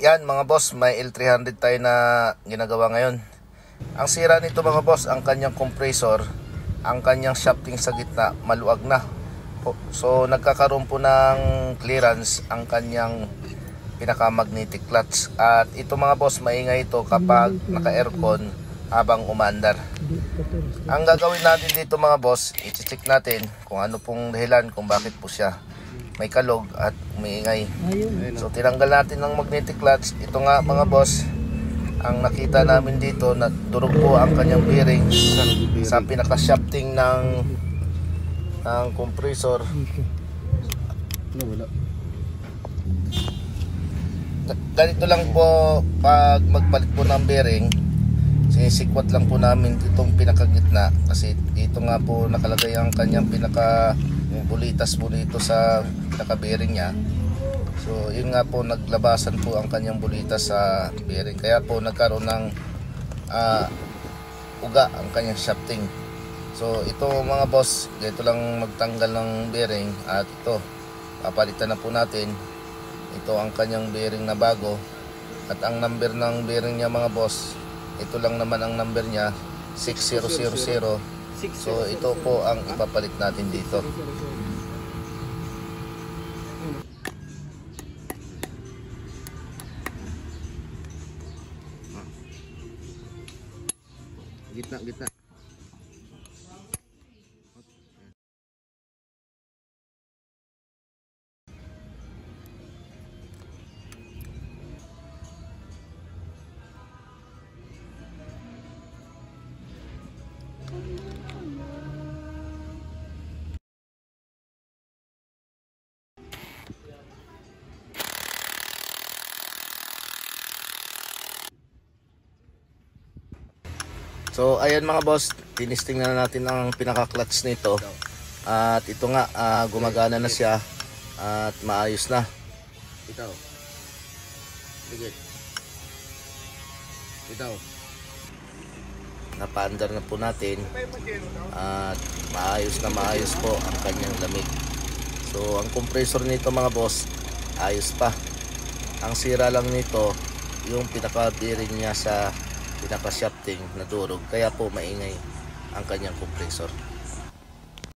Yan mga boss, may L300 tayo na ginagawa ngayon. Ang sira nito mga boss, ang kanyang compressor, ang kanyang shafting sa gitna, maluwag na. So nagkakaroon po ng clearance ang kanyang pinaka-magnetic clutch. At ito mga boss, maingay ito kapag naka-aircon habang umandar. Ang gagawin natin dito mga boss, i-check natin kung ano pong dahilan kung bakit po siya may kalog at umiingay. So tinanggal natin ng magnetic clutch. Ito nga mga boss, ang nakita namin dito na durog po ang kanyang bearing sa pinaka-shafting ng compressor. Ganito lang po pag magpalit po ng bearing, sinisikwat lang po namin itong pinakagitna kasi dito nga po nakalagay ang kanyang bulitas po dito sa pinaka-bearing niya. So yun nga po, naglabasan po ang kanyang bulitas sa bearing, kaya po nagkaroon ng uga ang kanyang shafting. So ito mga boss, ganito lang magtanggal ng bearing. At ito, papalitan na po natin. Ito ang kanyang bearing na bago. At ang number ng bearing niya mga boss, ito lang naman ang number niya, 6000. So ito po ang ipapalit natin dito. Gitna. So ayan mga boss, tinisting na natin ang pinaka-clutch nito. At ito nga, gumagana na siya at maayos na. Ito. Napaandar na po natin at maayos po ang kanyang lamig. So ang compressor nito mga boss, ayos pa. Ang sira lang nito, yung pinaka-bearing niya sa pinaka-shafting na durog, kaya po maingay ang kanyang compressor.